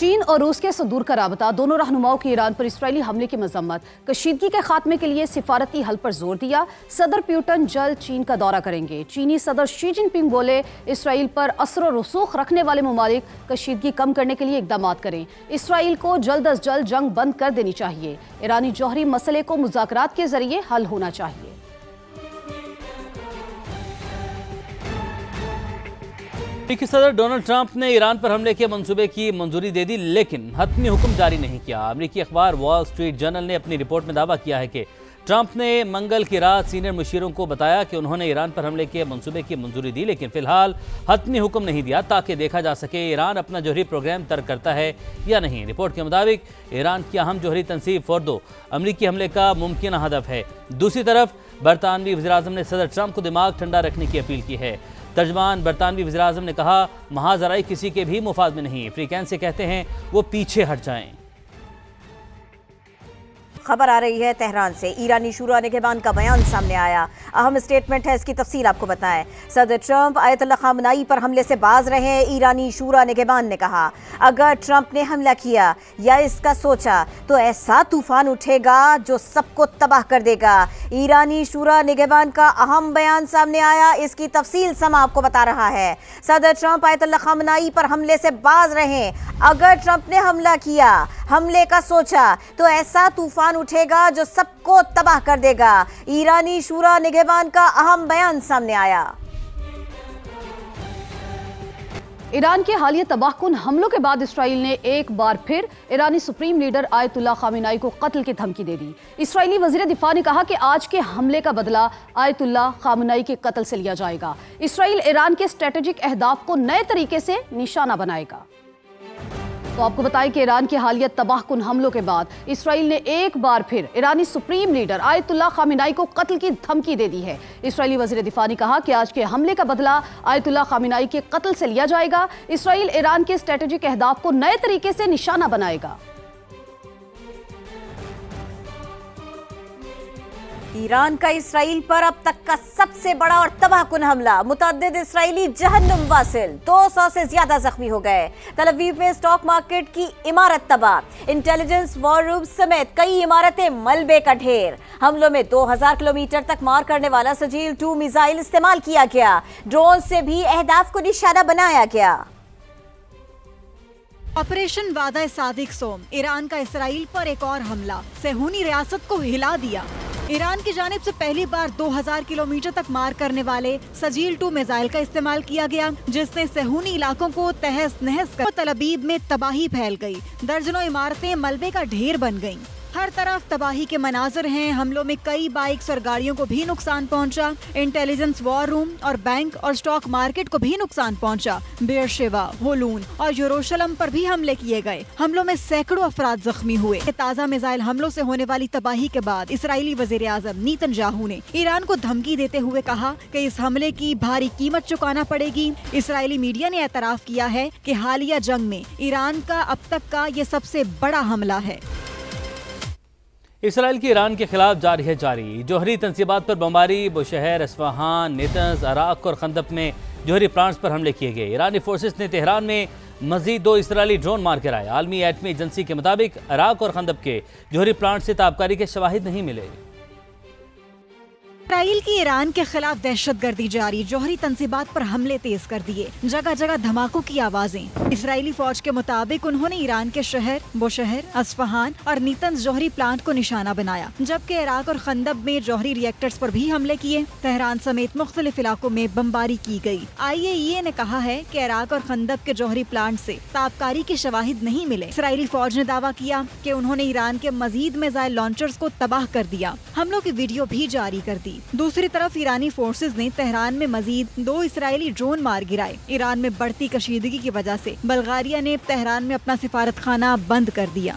चीन और रूस के सुदूर का राबता, दोनों रहनुमाओं की ईरान पर इसराइली हमले की मजम्मत, कशीदगी के खात्मे के लिए सिफारती हल पर जोर दिया। सदर पुतिन जल्द चीन का दौरा करेंगे। चीनी सदर शी जिनपिंग बोले, इसराइल पर असर और रसूख रखने वाले ममालिक कशीदगी कम करने के लिए इकदाम करें। इसराइल को जल्द अज जल्द जंग बंद कर देनी चाहिए। ईरानी जौहरी मसले को मुज़ाकरात के जरिए हल होना चाहिए। अमेरिकी सदर डोनाल्ड ट्रंप ने ईरान पर हमले के मंसूबे की मंजूरी दे दी, लेकिन हतमी हुक्म जारी नहीं किया। अमेरिकी अखबार वॉल स्ट्रीट जर्नल ने अपनी रिपोर्ट में दावा किया है कि ट्रंप ने मंगल की रात सीनियर मुशीरों को बताया कि उन्होंने ईरान पर हमले के मंसूबे की मंजूरी दी, लेकिन फिलहाल हतमी हुक्म नहीं दिया ताकि देखा जा सके ईरान अपना जौहरी प्रोग्राम तर्क करता है या नहीं। रिपोर्ट के मुताबिक ईरान की अहम जौहरी तनसीब फोर्दो अमेरिकी हमले का मुमकिन हदफ है। दूसरी तरफ बरतानवी वज़ीर-ए-आज़म ने सदर ट्रंप को दिमाग ठंडा रखने की अपील की है। तर्जमान बरतानवी वज़ीर-ए-आज़म ने कहा, महाजराई किसी के भी मुफाद में नहीं, अफ्रीकन से कहते हैं वो पीछे हट जाएं। खबर आ रही है तेहरान से। ईरानी शूरा निगहबान का बयान सामने आया। अहम स्टेटमेंट है, इसकी तफसील आपको बताएं। सदर ट्रंप आयतुल्लाह ख़ामनेई पर हमले से बाज रहे। ईरानी शूरा निगहबान ने कहा, अगर ट्रंप ने हमला किया या इसका सोचा तो ऐसा तूफान उठेगा जो सबको तबाह कर देगा। ईरानी शूरा निगहबान का अहम बयान सामने आया, इसकी तफसील समा आपको बता रहा है। सदर ट्रंप आयतुल्लाह ख़ामनेई पर हमले से बाज रहे। अगर ट्रंप ने हमला किया, हमले का सोचा तो ऐसा तूफान उठेगा जो सबको तबाह कर देगा। ईरानी शूरा निगहबान का अहम बयान सामने आया। ईरान के हालिया तबाहकुन हमलों के बाद इसराइल ने एक बार फिर ईरानी सुप्रीम लीडर आयतुल्लाह ख़ामेनेई को कत्ल की धमकी दे दी। इसराइली वज़ीर दिफा ने कहा कि आज के हमले का बदला आयतुल्लाह ख़ामेनेई के कत्ल से लिया जाएगा। इसराइल ईरान के स्ट्रेटेजिक अहदाफ को नए तरीके से निशाना बनाएगा। तो आपको बताएं कि ईरान के हालिया तबाहकुन हमलों के बाद इसराइल ने एक बार फिर ईरानी सुप्रीम लीडर आयतुल्लाह ख़ामेनेई को कत्ल की धमकी दे दी है। इसराइली वज़ीर दिफा ने कहा कि आज के हमले का बदला आयतुल्लाह ख़ामेनेई के कत्ल से लिया जाएगा। इसराइल ईरान के स्ट्रेटेजिक अहदाफ को नए तरीके से निशाना बनाएगा। ईरान का इसराइल पर अब तक का सबसे बड़ा और तबाहकुन हमला, मुतअद्दिद इसराइली जहन्नुम वासिल, 200 से ज्यादा जख्मी हो गए। तल अवीव में स्टॉक मार्केट की इमारत तबाह, इंटेलिजेंस वॉर रूम समेत कई इमारतें मलबे का ढेर। हमलों में 2000 किलोमीटर तक मार करने वाला सजील 2 मिसाइल इस्तेमाल किया गया। ड्रोन से भी अहदाफ को निशाना बनाया गया। ऑपरेशन वादा सादिक सोम, ईरान का इसराइल पर एक और हमला, सेहूनी रियासत को हिला दिया। ईरान की जानिब से पहली बार 2000 किलोमीटर तक मार करने वाले सजील 2 मिसाइल का इस्तेमाल किया गया, जिसने सेहूनी इलाकों को तहस नहस कर तल अवीव में तबाही फैल गई। दर्जनों इमारतें मलबे का ढेर बन गईं। हर तरफ तबाही के मनाजर हैं। हमलों में कई बाइक्स और गाड़ियों को भी नुकसान पहुंचा। इंटेलिजेंस वॉर रूम और बैंक और स्टॉक मार्केट को भी नुकसान पहुंचा। बेरशेवा, होलून और यरूशलेम पर भी हमले किए गए। हमलों में सैकड़ों अफराद जख्मी हुए। ताज़ा मिसाइल हमलों से होने वाली तबाही के बाद इसराइली वज़ीर आज़म नेतन्याहू ने ईरान को धमकी देते हुए कहा कि इस हमले की भारी कीमत चुकाना पड़ेगी। इसराइली मीडिया ने एतराफ़ किया है कि हालिया जंग में ईरान का अब तक का ये सबसे बड़ा हमला है। इसराइल की ईरान के खिलाफ जारी है जारी जौहरी तनसीबात पर बमबारी। बुशहर, अस्फहान, नेतन्ज, अराक और खंदक में जौहरी प्लांट्स पर हमले किए गए। ईरानी फोर्सेस ने तेहरान में मजीद 2 इसराइली ड्रोन मार गिराए। आलमी एटमी एजेंसी के मुताबिक अराक और खंदक के जौहरी प्लांट से ताबकारी के शवाहिद नहीं मिले। इसराइल की ईरान के खिलाफ दहशतगर्दी जारी, जौहरी तनसीबात पर हमले तेज कर दिए। जगह जगह धमाकों की आवाजें। इसराइली फौज के मुताबिक उन्होंने ईरान के शहर बुशहर, अस्फहान और नेतन्ज जौहरी प्लांट को निशाना बनाया, जबकि इराक और खंदक में जौहरी रिएक्टर्स पर भी हमले किए। तेहरान समेत मुख्तलिफ इलाकों में बमबारी की गई। IAEA ने कहा है कि इराक और खंदक के जौहरी प्लांट से ताबकारी के शवाहिद नहीं मिले। इसराइली फौज ने दावा किया कि उन्होंने ईरान के मजीद मिसाइल लॉन्चर्स को तबाह कर दिया। हमलों की वीडियो भी जारी कर दी। दूसरी तरफ ईरानी फोर्सेज ने तेहरान में मजीद 2 इसराइली ड्रोन मार गिराए। ईरान में बढ़ती कशीदगी की वजह से बल्गारिया ने तेहरान में अपना सिफारत खाना बंद कर दिया।